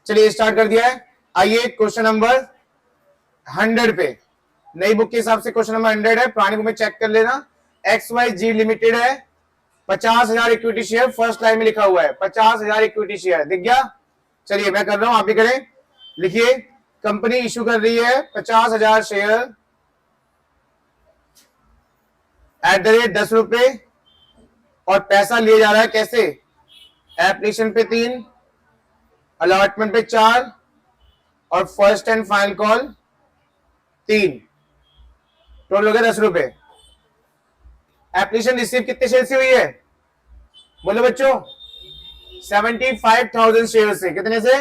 चलिए स्टार्ट कर दिया है। आइए क्वेश्चन नंबर 100 पे, नई बुक के हिसाब से क्वेश्चन नंबर 100 है, पुरानी बुक में चेक कर लेना। XYZ लिमिटेड है, 50,000 इक्विटी शेयर, फर्स्ट लाइन में लिखा हुआ है 50,000 इक्विटी शेयर, दिख गया? चलिए मैं कर रहा हूं, आप भी करें। लिखिए, कंपनी इशू कर रही है 50,000 शेयर @10 रुपए और पैसा लिया जा रहा है कैसे? एप्लीकेशन पे 3, अलॉटमेंट पे 4 और first and final call 3, total हो गया 10 रुपए। एप्लीकेशन रिसीव कितने शेयर से हुई है? बोलो बच्चों, 75,000 शेयर से। कितने से?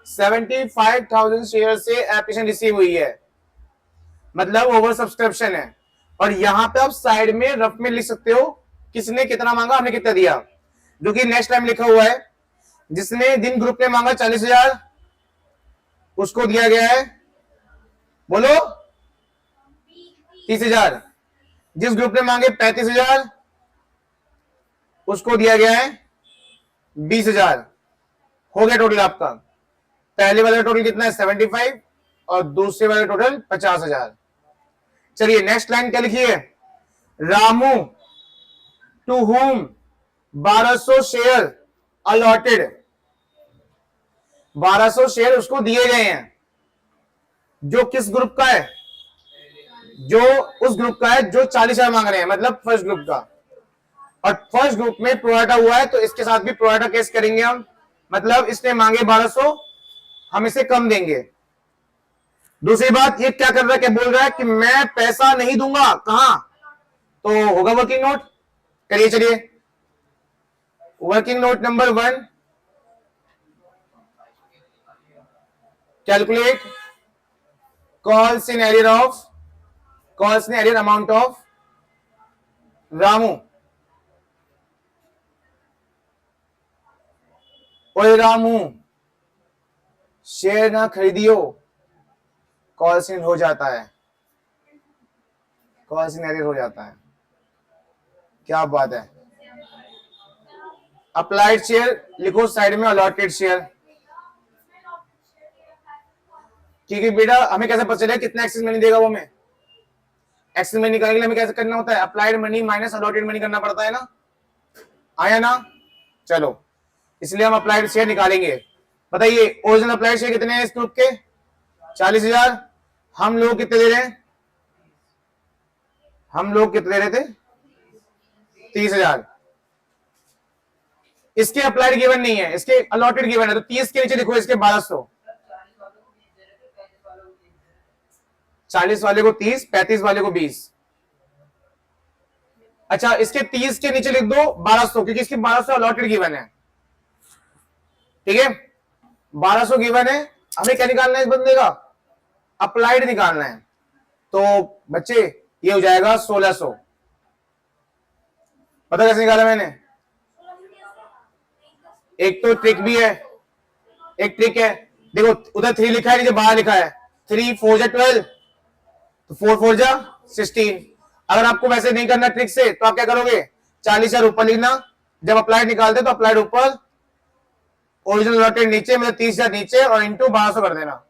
75,000 शेयर से एप्लीकेशन रिसीव हुई है, मतलब ओवर सब्सक्रिप्शन है। और यहां पे आप साइड में रफ में लिख सकते हो किसने कितना मांगा, हमने कितना दिया, जो कि नेक्स्ट टाइम लिखा हुआ है। जिसने दिन ग्रुप ने मांगा 40,000 उसको दिया गया है, बोलो 30,000। जिस ग्रुप ने मांगे 35,000 उसको दिया गया है 20,000। हो गया टोटल आपका। पहले वाला टोटल कितना है? 75 और दूसरे वाला टोटल 50,000। चलिए नेक्स्ट लाइन क्या लिखी है? Ramu to whom 1200 share allotted, 1200 share उसको दिए गए हैं। जो किस ग्रुप का है? जो उस ग्रुप का है जो 40,000 मांग रहे हैं, मतलब फर्स्ट ग्रुप का। और फर्स्ट ग्रुप में प्रोराटा हुआ है तो इसके साथ भी प्रोराटा केस करेंगे हम, मतलब इसने मांगे 1200, हम इसे कम देंगे। दूसरी बात, ये क्या कर रहा है, क्या बोल रहा है कि मैं पैसा नहीं दूंगा, कहां? तो होगा वर्किंग नोट। करिए चलिए, working note number 1, calculate calls in arrear amount of Ramu. ओए रामू, शेयर ना खरीदियो, कॉल्स इन हो जाता है, कॉल्स इन एरियर हो जाता है। क्या बात है। अप्लाइड शेयर लिखो साइड में, अलॉटेड शेयर। क्योंकि बेटा हमें कैसे पता चलेगा कितना एक्सेस मनी देगा वो? हमें एक्सेस मनी निकालने के लिए हमें कैसे करना होता है? Applied money minus allotted money करना पड़ता है ना, आया ना? चलो, इसलिए हम अप्लाइड शेयर निकालेंगे। बताइए ओरिजिनल अप्लाइड शेयर कितने हैं इस ग्रुप के? 40,000। हम लोग कितने दे रहे हैं? हम लोग कितने दे रहे थे? 30,000। इसके अप्लाइड गिवन नहीं है, इसके अलॉटेड गिवन है, तो 30 के नीचे लिखो इसके 1200। 40 वाले को 30, 35 वाले को 20। अच्छा, इसके 30 के नीचे लिख दो 1200, क्योंकि इसकी 1200 अलॉटेड गिवन है। ठीक है, 1200 गिवन है, हमें क्या निकालना है इस बंदे का? अप्लाइड निकालना है। तो बच्चे ये हो जाएगा 1600। पता कैसे निकाला मैंने? एक तो ट्रिक भी है, एक ट्रिक है। देखो उधर 3 लिखा है, नीचे 12 लिखा है। 3 4 जा 12, तो 4 4 जा 16। अगर आपको वैसे नहीं करना ट्रिक से, तो आप क्या करोगे? 40,000 ऊपर लिखना, जब अप्लाइड निकालते तो अप्लाइड ऊपर, ओरिजिनल अलॉटेड नीचे, मतलब 30,000 नीचे, और इंटू 1200 कर देना,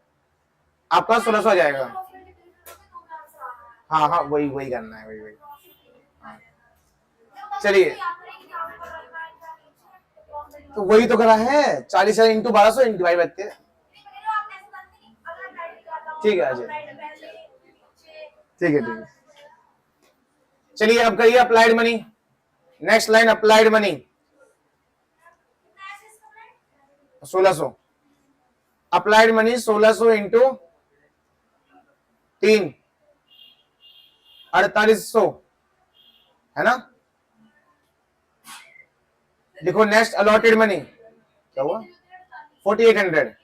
आपका 1600 आ जाएगा। हाँ हाँ, वही वही करना है, वही। चलिए, तो वही तो करा है, 40,000 इंटू 1200 इंटू भाई बच्चे। ठीक है अजय, ठीक है। चलिए अब करिए applied money. Next line applied money 1600। Applied money 1600 into 3, 4800 है ना? देखो नेक्स्ट अलॉटेड मनी क्या हुआ? 4800।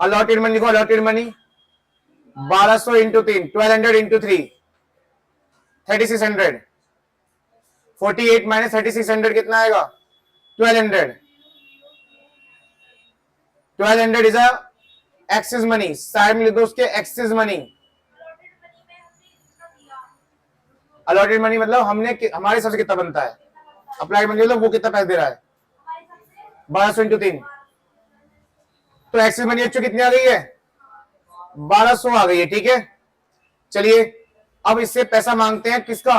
अलॉटेड मनी देखो, allotted money 1200 into 3, 1200 into 3, 3600। 48 minus 3600 कितना आएगा? 1200। 1200 is a excess money, side में लिख दो उसके एक्सेस मनी। अलॉटेड मनी मतलब हमने हमारे हिसाब से कितना बनता है, अप्लाइड मनी मतलब वो कितना पैसा दे रहा है। 1200 इंटू 3 तो एक्सेस मनी बच्चों कितनी आ गई है? 1200 आ गई है। ठीक है, चलिए अब इससे पैसा मांगते हैं, किसका?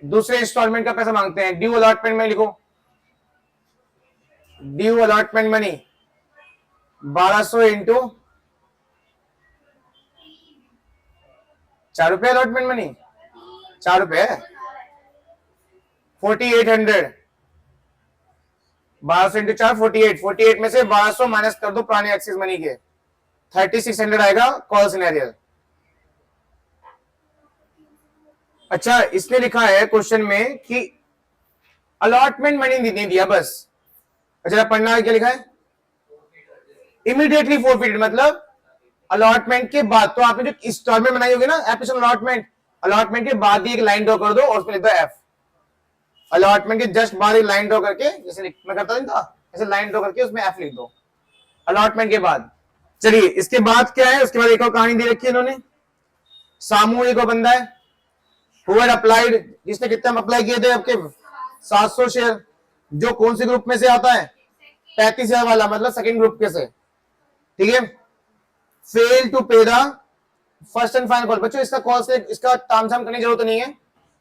दूसरे इंस्टॉलमेंट का पैसा मांगते हैं। ड्यू अलॉटमेंट में लिखो, ड्यू अलॉटमेंट मनी 1200 इंटू 4 रुपए अलॉटमेंट मनी, 4 रुपए 4800, 1200 इंटू 4 48, 48 में से 1200 माइनस कर दो पुराने एक्सिस मनी के, 3600 आएगा कॉल सिनेरियो। अच्छा, इसने लिखा है क्वेश्चन में कि अलॉटमेंट मनी नहीं दिया बस। अच्छा, पढ़ना है क्या लिखा है? इमीडिएटली फोरफिटेड, मतलब अलॉटमेंट के बाद। तो आपने जो इंस्टॉलमेंट बनाई होगी ना एप्लीकेशन अलॉटमेंट, अलॉटमेंट के बाद ही एक लाइन ड्रॉ कर दो और उसमें लिख दो एफ। अलॉटमेंट के जस्ट बाद एक लाइन ड्रॉ करके, जैसे मैं करता नहीं था, ऐसे लाइन ड्रॉ करके उसमें एफ लिख दो अलॉटमेंट के बाद। चलिए इसके बाद क्या है? उसके बाद एक और कहानी दे रखी है इन्होंने। सामू एक और बंदा है, हु हैड अप्लाइड, जिसने कितने हम अप्लाई किए थे आपके 700 शेयर, जो कौन से ग्रुप में से आता है? 35,000 वाला, मतलब सेकंड ग्रुप के से। ठीक है, फेल टू पे the first and final call. बच्चों इसका कॉल से इसका तामझाम करने की जरूरत नहीं है,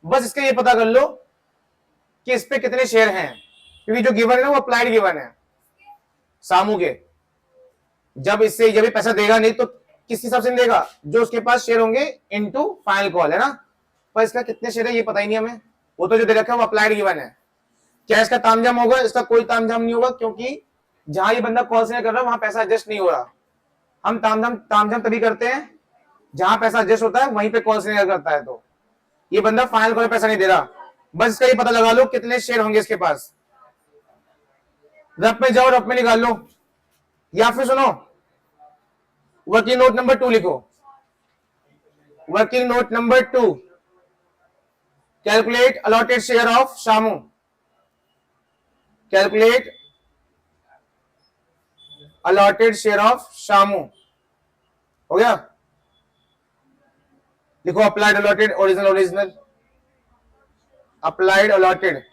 बस इसका ये पता कर लो कि इस पे कितने शेयर हैं, क्योंकि जो गिवन है ना वो अप्लाइड गिवन है सामू के। जब इससे जब पैसा देगा नहीं तो किस हिसाब से देगा? जो उसके पास शेयर होंगे इनटू फाइनल कॉल, है ना। पर इसका कितने शेयर है ये पता ही नहीं हमें, वो तो जो दे रखा है वो अप्लाइड गिवन है। क्या इसका तामझाम होगा? इसका कोई तामझाम नहीं होगा, क्योंकि जहां ये बंदा कॉल से कर रहा है वहां पैसा एडजस्ट नहीं हो रहा। हम तामझाम तभी करते हैं जहां पैसा एडजस्ट होता है, वहीं पे कॉल से करता है। तो ये बंदा फाइनल कॉल पैसा नहीं दे रहा, बस इसका ये पता लगा लो कितने शेयर होंगे इसके पास। रफ में जाओ, रफ में निकाल लो, या फिर सुनो वर्किंग नोट नंबर 2 लिखो। Working note number 2, calculate allotted share of Shamu. Calculate allotted share of Shamu, हो गया। लिखो applied allotted, original original, applied allotted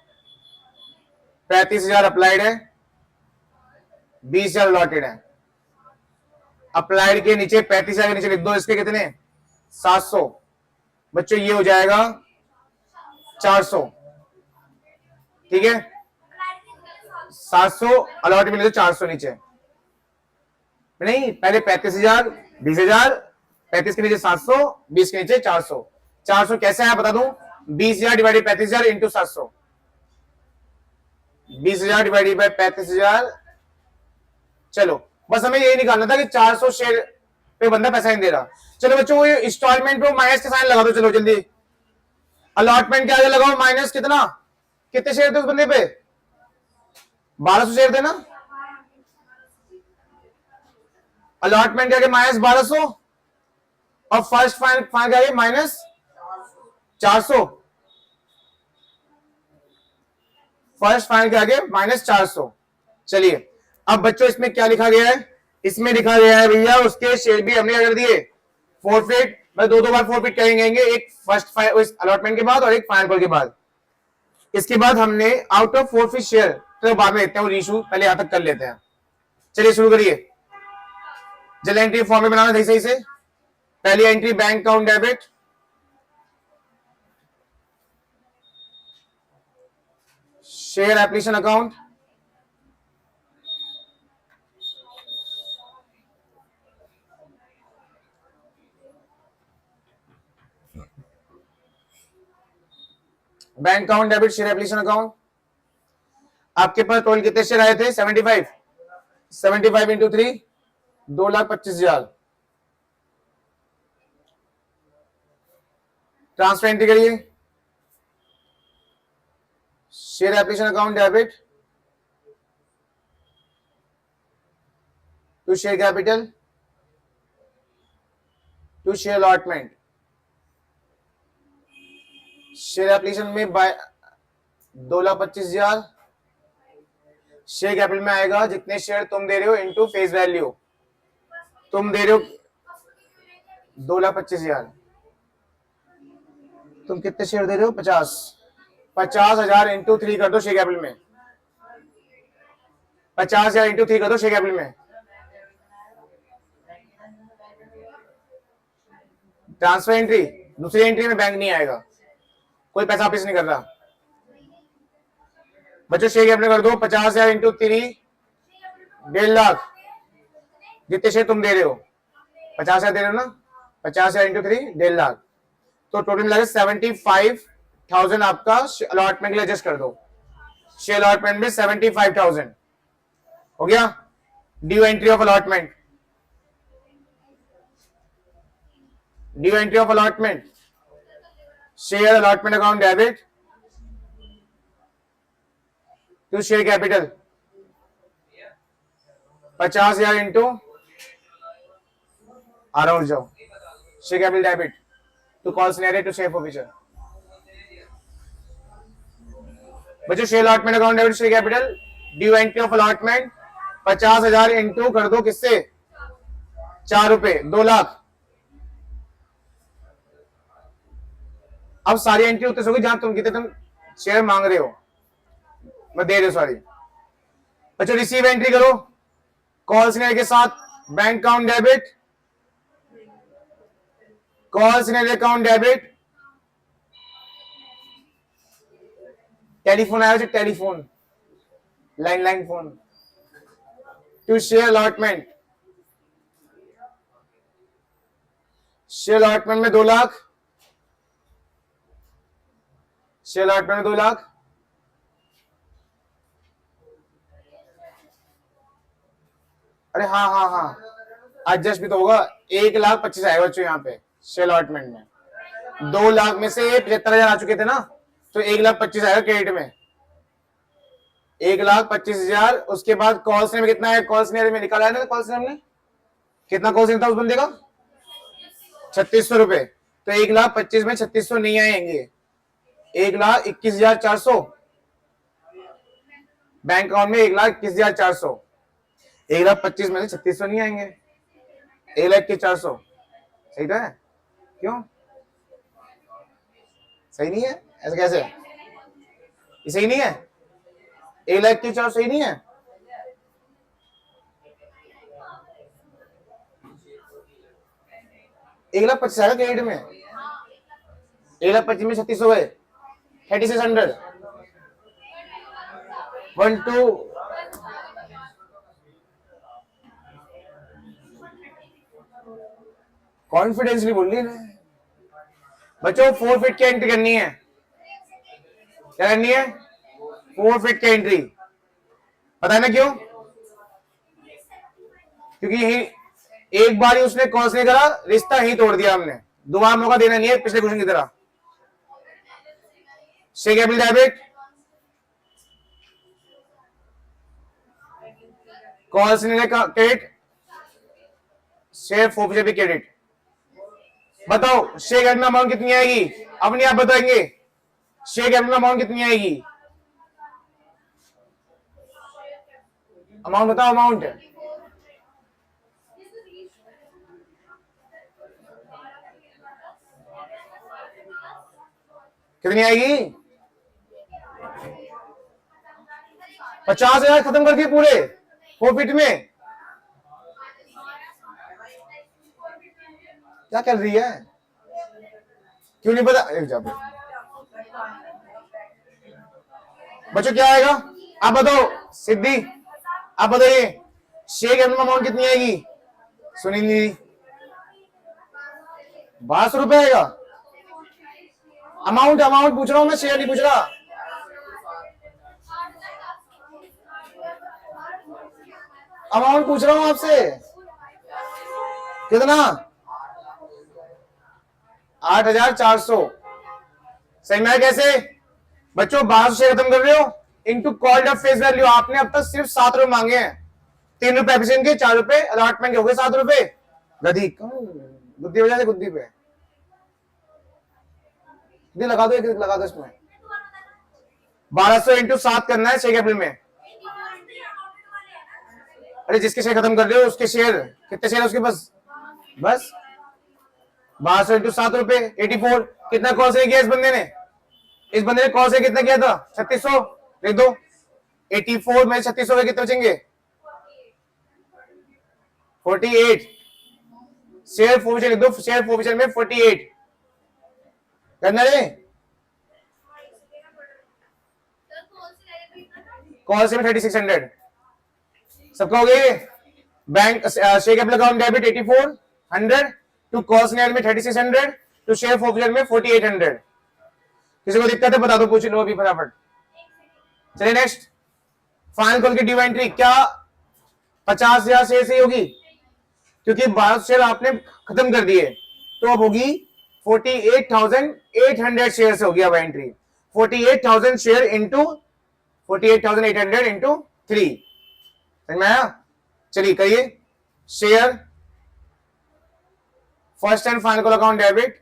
35,000 applied है, 20,000 अलॉटेड है। अप्लाइड के नीचे 35,000 के नीचे लिख दो इसके कितने? 700। बच्चों ये हो जाएगा 400। ठीक है, 700 अलॉटेड में 400 नीचे नहीं, पहले 35,000, 20,000, 35 के नीचे 700, 20 के नीचे 400। 400 कैसे है बता दूं? 20,000 डिवाइडेड 35,000 इंटू 700, 20,000 डिवाइडेड बाई 35,000। चलो बस हमें यही निकालना था कि 400 शेयर पे बंदा पैसा नहीं दे रहा। चलो बच्चों वो इंस्टॉलमेंट पे माइनस के साइन लगा दो, चलो जल्दी। अलॉटमेंट के आगे लगाओ माइनस कितना, कितने शेयर थे उस बंदे पे? 1200 शेयर थे ना। अलॉटमेंट के आगे माइनस 1200 और फर्स्ट फाइनल के आगे माइनस 400। फर्स्ट फाइनल के आगे माइनस 400। चलिए अब बच्चों इसमें क्या लिखा गया है? इसमें लिखा गया है भैया उसके शेयर भी हमने अगर दिए फोरफिट, मैं दो बार फोरफिट करेंगे, एक फर्स्ट अलॉटमेंट के बाद और एक फाइनल कॉल के बाद। इसके बाद हमने आउट ऑफ फोरफिट शेयर, तो बाद में लेते हैं वो इशू, पहले यहां तक कर लेते हैं। चलिए शुरू करिए। जल एंट्री फॉर्म में बनाना सही से। पहली entry bank account debit, share application account, bank account debit, share application account. आपके पास टोटल कितने शेयर आए थे? 75। 75 इंटू 3, 2,25,000। ट्रांसफर एंट्री करिए। Share application account debit to share capital to share allotment. Share application में 2,25,000, शेयर कैपिटल में आएगा जितने शेयर तुम दे रहे हो इनटू फेस वैल्यू। तुम दे रहे हो 2,25,000, तुम कितने शेयर दे रहे हो? 50,000 इंटू 3 कर दो शेयर कैपिटल में। 50,000 इंटू 3 कर दो शेयर कैपिटल में। ट्रांसफर एंट्री, दूसरी एंट्री में बैंक नहीं आएगा, कोई पैसा वापिस नहीं कर रहा। बच्चों शेयर कैपिटल कर दो 50,000 इंटू 3, 1.5 लाख जितने शेयर तुम दे रहे हो, 50,000 दे रहे हो ना, 50,000 इंटू 3, 1.5 लाख, तो टोटल मिला 75,000 आपका अलॉटमेंट के लिए एडजस्ट कर दो। शेयर अलॉटमेंट में 75,000 हो गया। Due entry of allotment, due entry of allotment, share allotment account debit to share capital 50,000 into, आ रहा हूं जाओ, share capital debit to call scenario to share forfeiture. बच्चों share allotment account debit share capital, due entry of allotment 50,000 into कर दो किससे, 4 रुपए, 2 लाख। अब सारी एंट्री उतने होगी जहां तुम कितने तुम शेयर मांग रहे हो, मैं दे रहे हो सॉरी। बच्चों रिसीव एंट्री करो कॉल सिनेरियो के साथ, bank account debit, call scenario account debit, telephone आया, telephone landline phone to share allotment, share allotment में 2 लाख, शेयर अलॉटमेंट में 2 लाख, अरे हाँ हाँ हाँ एडजस्ट भी तो होगा, 1,25,000 आएगा बच्चों यहाँ पे शेयर अलॉटमेंट में। 2 लाख में से 75,000 आ चुके थे ना, तो 1,25,000 आएगा क्रेडिट में, 1,25,000। उसके बाद कॉल सिनेरियो में कितना है, कॉल सिनेरियो में निकाला है ना, कॉल सिनेरियो में कितना कॉल सिनेरियो था उस बंदे का, 3,600 रुपए, तो 1,25,000 में 3,600 नहीं आएंगे, 1,21,400 बैंक अकाउंट में, 1,21,400, 1,25,000 में से 3,600 नहीं आएंगे, 1,21,400 सही तो है, क्यों सही नहीं है, ऐसे कैसे ये सही नहीं है, 1,21,400 सही नहीं है, एक 1,25,000 क्रेडिट में, 1,25,000 में 3,600 गए, 3,600 1 2 कॉन्फिडेंसली बोल रही है बच्चों। 4 फीट की एंट्री करनी है, क्या करनी है, 4 फीट की एंट्री, पता है ना क्यों, क्योंकि एक बार ही उसने कॉल नहीं करा, रिश्ता ही तोड़ दिया हमने, दोबारा मौका देना नहीं है पिछले क्वेश्चन की तरह। Share capital debit, call scenario credit, share forfeiture भी क्रेडिट। बताओ शेयर कैपिटल अमाउंट कितनी आएगी, अब नहीं आप बताएंगे, शेयर कैपिटल अमाउंट कितनी आएगी, अमाउंट बताओ, अमाउंट कितनी आएगी, 50,000 खत्म कर दिए पूरे 4 फीट में, क्या कर रही है, क्यों नहीं पता, बच्चों क्या आएगा आप बताओ, सिद्धि आप बताइए शेयर कैपिटल अमाउंट कितनी आएगी, सुनील जी 1200 रुपए आएगा, अमाउंट अमाउंट पूछ रहा हूं मैं, शेयर नहीं पूछ रहा, अमाउंट पूछ रहा हूं आपसे, कितना, 8,400 सही में कैसे बच्चों, 1200 शेयर खत्म कर रहे हो into called up face value, आपने अब तक सिर्फ 7 रुपए मांगे हैं, 3 रुपए एफिशिएंट के, 4 रुपए अलॉटमेंट के, हो गए 7 रुपए, गधी बुद्धि वजह से बुद्धि पे लगा दो, एक लगा दो इसमें, 1200 इंटू 7 करना है शेयर कैपिटल में, अरे जिसके शेयर खत्म कर रहे हो उसके शेयर, कितने शेयर उसके बस 1200 इंटू 7 रुपए 84, कितना कॉल से किया इस बंदे ने, कॉल से कितना किया था 3,600, लिख दो 84 में 3,600 कितने बचेंगे 48 शेयर फोर्फिचर लिख दो, शेयर फोर्फिचर में 48 करना रे। कॉल से में 3600 सबका हो गया। Bank share capital account debit 8400 to call scenario में 3600 टू शेयर फोर्फिचर में 4800। किसी को दिक्कत है बता दो, पूछ लो अभी फटाफट। चलिए नेक्स्ट, फाइनल कॉल की ड्यू एंट्री क्या 50,000 शेयर से होगी, क्योंकि 12 शेयर आपने खत्म कर दिए, तो अब होगी 48,800 शेयर से होगी अब एंट्री। 48,000 शेयर इंटू 48,800 इंटू 3, समझ में आया? चलिए करिए। Share first and final call account debit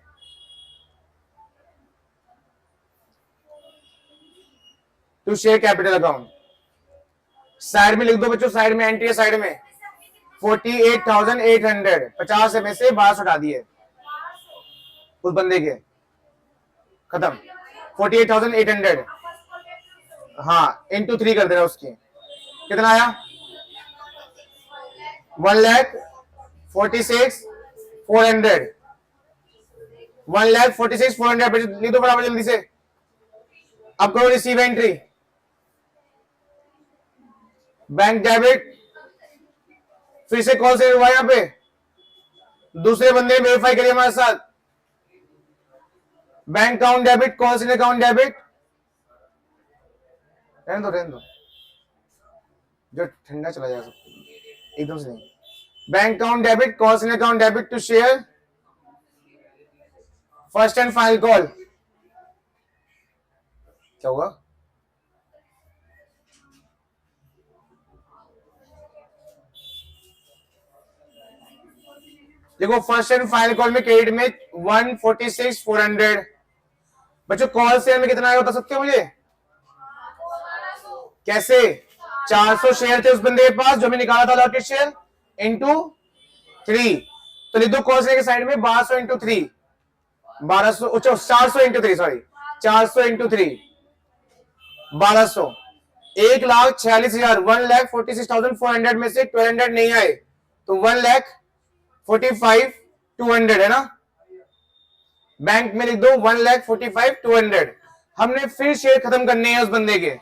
to share capital account. Side में लिख दो बच्चों, साइड में एंट्री है, साइड में 48,800 50 में से 12 हटा दिए उस बंदे के, खत्म। 48,800 हाँ इंटू 3 कर देना उसकी, कितना आया 1,46,400 1,46,400 लिख दो बराबर जल्दी से। अब करो रिसीव एंट्री, बैंक डेबिट, फिर से कॉल से हुआ, यहां पे दूसरे बंदे ने वेरीफाई करिए हमारे साथ। बैंक अकाउंट डेबिट, कॉल से अकाउंट डेबिट, रहने दो जो ठंडा चला जाए एकदम से नहीं। बैंक अकाउंट डेबिट, कॉल से account debit to share first and final call. क्या हुआ? देखो फर्स्ट एंड फाइनल कॉल में क्रेडिट में 146,400। बच्चों कॉल शेयर में कितना आया बता सकते हो मुझे? कैसे? 400 शेयर थे उस बंदे के पास जो मैं निकाला था अलॉटेड शेयर, इंटू 3, तो लिख दो कॉल शेयर के साइड में 1200 इंटू 3, 1200 400 इंटू 3 सॉरी 400 इंटू 3 1200, 1,46,000 1,46,400 में से 1,200 नहीं आए तो 1,45,200 है ना। बैंक में लिख दो 1,45,200। हमने फिर शेयर खत्म करने हैं उस बंदे के,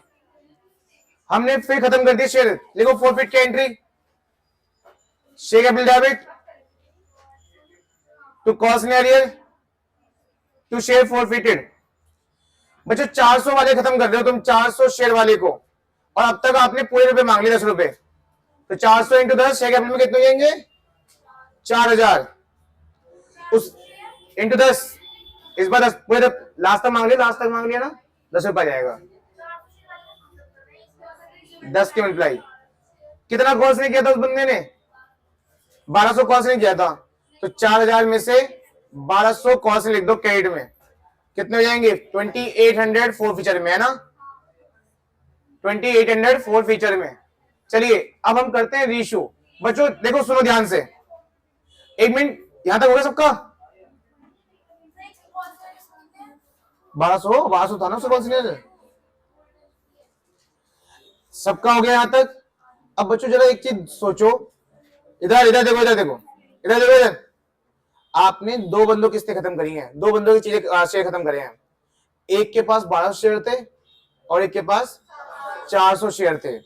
हमने फिर खत्म कर दिए शेयर। लिखो फॉरफिट की entry, share capital debit to cost scenario to share forfeited. बच्चों 400 वाले खत्म कर रहे हो तुम, 400 शेयर वाले को, और अब तक आपने पूरे रुपए मांग लिए 10 रुपए, तो 400 इंटू 10 शेयर कैपिटल में कितने जाएंगे 4,000, उस इंटू 10 इस बार 10 पूरे लास्ट तक मांग लिया ना, 10 रुपया जाएगा। 10 की मल्टीप्लाई कितना कॉस्ट ने किया था उस बंदे ने 1200 कॉस्ट ने किया था, तो 4,000 में से 1200 कॉस्ट लिख दो क्रेडिट में, कितने हो जाएंगे 2,800 फोर फीचर में है ना, 2,800 फोर फीचर में। चलिए अब हम करते हैं रीशू। बच्चों देखो सुनो ध्यान से, एक मिनट यहां तक हो गया सबका? 1200 था ना सुबह, सबका हो गया यहां तक। अब बच्चों जरा एक चीज सोचो, इधर देखो, आपने 2 बंदों की किस्तें खत्म करी हैं, 2 बंदों की चीजें शेयर खत्म करे हैं। एक के पास 1200 शेयर थे और एक के पास 400 शेयर थे।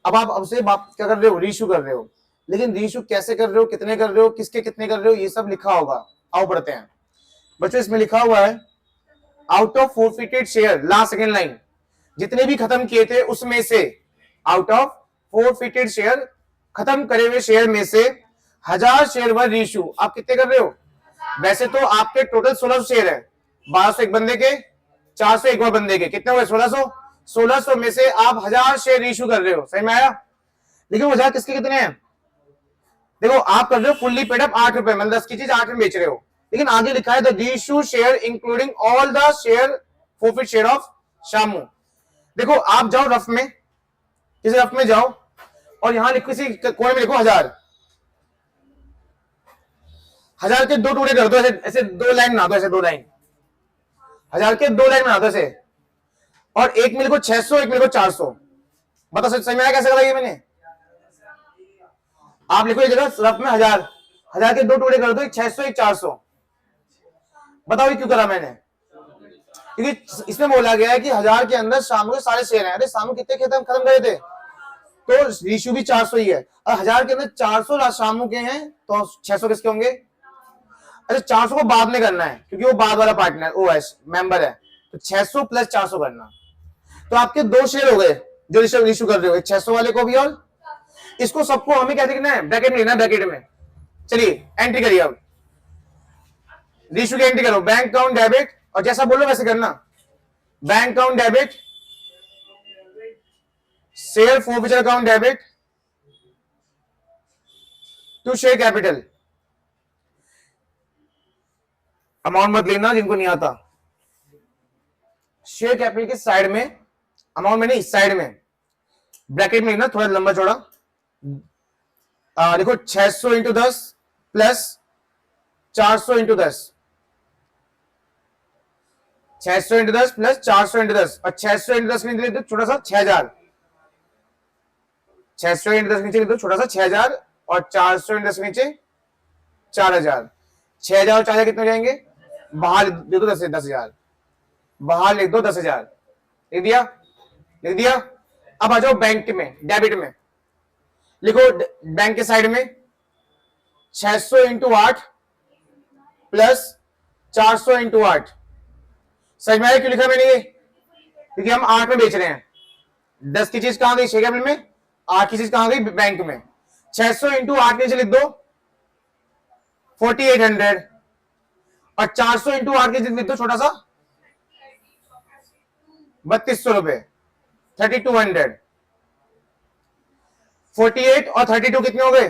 अब आप हमसे क्या कर रहे हो, रीशू कर रहे हो, लेकिन रीशू कैसे कर रहे हो, कितने कर रहे हो, किसके कितने कर रहे हो, ये सब लिखा होगा। आओ पढ़ते हैं बच्चों, इसमें लिखा हुआ है out of forfeited share, last second line, जितने भी खत्म किए थे उसमें से, आउट ऑफ फॉरफिटेड शेयर, खत्म करे हुए शेयर में से 1000 शेयर वर रीशू। आप कितने कर रहे हो? वैसे तो आपके टोटल 1600 शेयर है, 1200 एक बंदे के, 400 एक और बंदे के, कितने हुए 1600 में से आप 1000 शेयर रीशू कर रहे हो, सही में आया? लेकिन 1000 किसके कितने हैं? देखो आप कर रहे हो फुल्ली पेड अप 8 रुपए, मतलब 10 की चीज 8 में बेच रहे हो, लेकिन आगे लिखा है the reissue share including all the share forfeit share of Shamu. देखो आप जाओ रफ में, किसी रफ में जाओ और यहां लिखो, किसी कोने में लिखो 1000 के 2 टुकड़े कर दो, ऐसे 2 लाइन बना दो, ऐसे 2 लाइन, 1000 के 2 लाइन बना दो ऐसे, और एक में लिखो 600, एक में लिखो 400। बता सही में आया कैसे करा ये मैंने? आप लिखो ये जगह रफ में 1000, 1000 के 2 टुकड़े कर दो, एक 600 एक 400। बताओ ये क्यों करा मैंने? क्योंकि इसमें बोला गया है कि 1000 के अंदर शाम के सारे शेयर हैं। अरे शाम कितने खत्म करे थे, तो रेशियो भी 400 ही है। और 1000 के अंदर 400 शामू के हैं, तो 600 किसके होंगे? अच्छा 400 को बाद में करना है क्योंकि वो बाद वाला पार्टनर ओ है, मेंबर है, तो 600 प्लस 400 करना। तो आपके 2 शेयर हो गए जो इश्यू कर रहे हो, एक 600 वाले को भी और इसको, सबको हमें क्या लिखना है? ब्रैकेट में लिखना है, ब्रैकेट में। चलिए एंट्री करिए, अब रेशियो की एंट्री करो। बैंक अकाउंट डेबिट, और जैसा बोलो वैसे करना। Bank account debit, share forfeiture account debit to share capital. Amount मत लेना जिनको नहीं आता। शेयर कैपिटल के साइड में अमाउंट में नहीं, इस साइड में ब्रैकेट में लिखना, थोड़ा लंबा चौड़ा। देखो 600 into 10 plus 400 into 10, 600 into 10 plus 400 into 10, और 600 इंटू 10 के नीचे लिख दो छोटा सा 6000, 600 इंटू 10 के नीचे लिख दो छोटा सा 6000, और 400 इंटू 10 के नीचे 4000। 6000 और 4000 कितने हो जाएंगे? बाहर लिख दो 10,000, बाहर लिख दो 10,000। लिख दिया? लिख दिया। अब आ जाओ बैंक में, डेबिट में लिखो। बैंक के साइड में 600 इंटू 8 प्लस 400 इंटू 8। समझ में आया क्यों लिखा मैंने ये? क्योंकि हम 8 में बेच रहे हैं। 10 की चीज कहां गई शेयर कैपिटल में, 8 की चीज कहां गई बैंक में। 600 इंटू 8 नीचे लिख दो 4800, और 400 इंटू 8 की चीज लिख दो छोटा सा 3200 रुपए, 3200। 48 और 32 कितने हो गए?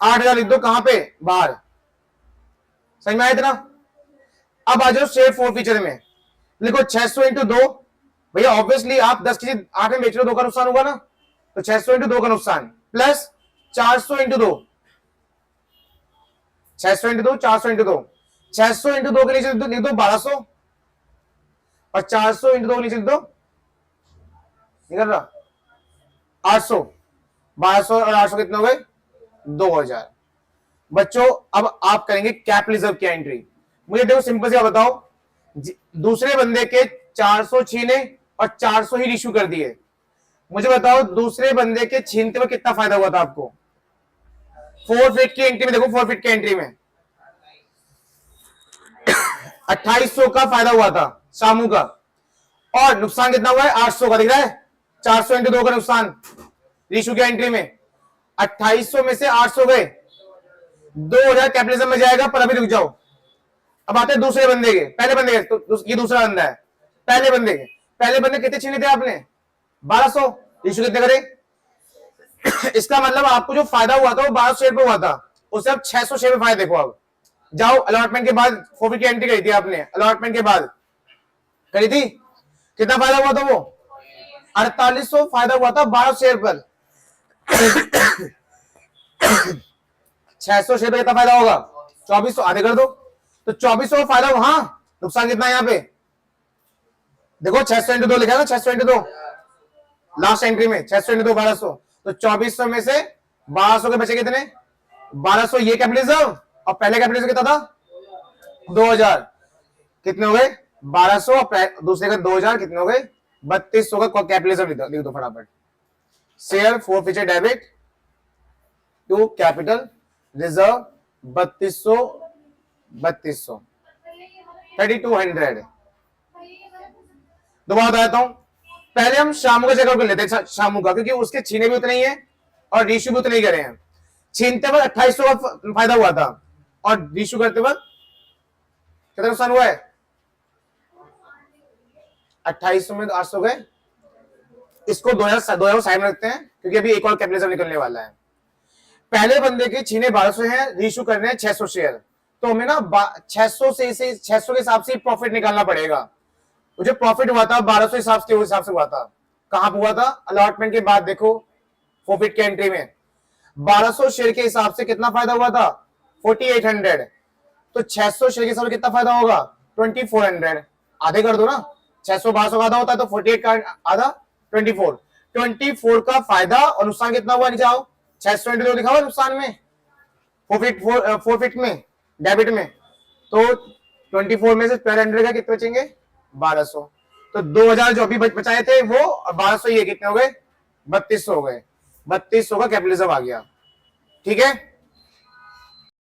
8000 लिख दो, कहां पे? बाहर। समझ में आया इतना? अब आ जाओ शेयर फोरफिचर में, लिखो 600 इंटू 2। भैया ऑब्वियसली आप 10 की चीज 8 में बेच रहे हो, 2 का नुकसान होगा ना, तो 600 इंटू 2 का नुकसान, plus 400 into 2, 600 into 2, 400 into 2। 600 into 2 के नीचे लिख दो 1200, और 400 इंटू 2 के नीचे लिख दो, निकल रहा 800। 1200 और 800 कितने हो गए? 2000। बच्चों अब आप करेंगे कैपिटल रिजर्व की एंट्री। मुझे देखो सिंपल से बताओ, दूसरे बंदे के 400 छीने और 400 ही इश्यू कर दिए। मुझे बताओ दूसरे बंदे के छीनते हुए कितना फायदा हुआ था आपको? 4 फीट की एंट्री में देखो, 4 फीट की एंट्री में 2800 का फायदा हुआ था शामू का, और नुकसान कितना हुआ है? 800 का। दिख रहा है? 400 इंटू 2 का नुकसान रीशू की एंट्री में। 2800 में से 800 गए, 2000 कैपिटलिज्म में जाएगा। पर अभी रुक जाओ, अब आते हैं दूसरे बंदे के। पहले बंदे के, तो ये दूसरा बंदा है। पहले बंदे के, पहले बंदे कितने छीने थे आपने? 1200। रीशू कितने करे? इसका मतलब आपको जो फायदा हुआ था वो 1200 शेयर पे हुआ था, उससे अब 600 शेयर पे फायदा। देखो अब जाओ, अलॉटमेंट के बाद फोरफिट की एंट्री करी थी आपने, अलॉटमेंट के बाद करी थी, कितना फायदा हुआ था वो? 4800 फायदा हुआ था 1200 शेयर पर। 600 शेयर पे कितना फायदा होगा? 2400। आधे कर दो, तो 2400 फायदा। हाँ, नुकसान कितना है यहाँ पे? देखो 600 इंटू 2 लिखा है ना, 600 इंटू 2 लास्ट एंट्री में, 600 इंटू 2 1200। तो 2400 में से 1200 के बचे कितने? 1200 ये कैपिटलिज्म, और पहले कैपिटलिज्म कितना था? 2000। कितने हो गए? 1200, और दूसरे का 2000, कितने हो गए? 3200 का कैपिटलिज्म लिख दो फटाफट। Share forfeiture debit to capital reserve 3200, 3200। दोबारा बताता हूं, पहले हम शामू का चेकआउट कर लेते हैं, शामू का, क्योंकि उसके छीने भी उतने ही है और रीशू भी उतने ही करे हैं। छीनते वक्त 2800 का फायदा हुआ था, और रीशू करते वक्त कितना नुकसान हुआ है? 2800 में 800 गए। इसको 2000 साइड में रखते हैं, क्योंकि अभी एक और कैपिटलिज्म निकलने वाला है। पहले बंदे के छीने 1200 हैं, रीशू करने हैं 600 शेयर, तो हमें ना 600 से 600 के हिसाब से प्रॉफिट निकालना पड़ेगा। जो प्रॉफिट हुआ था 1200 हिसाब से हुआ था। कहां हुआ था? अलॉटमेंट के बाद देखो फोरफिट की एंट्री में 1200 शेयर के हिसाब से कितना फायदा हुआ था? 4800। तो 600 शेयर के हिसाब से कितना फायदा होगा? 2400। आधे कर दो ना, 600 1200 का आधा होता है, तो 48 का आधा 24 का फायदा, और नुकसान कितना हुआ? नीचे आओ, 622 लिखा हुआ नुकसान में, फोरफिट में, डेबिट में। तो 24 में से 1200 का कितने बचेंगे? 1200। तो 2000 जो अभी बचाए थे वो, और 1200 ये कितने हो गए? 3200 हो गए। 3200 का कैपिटलिज्म आ गया। ठीक है।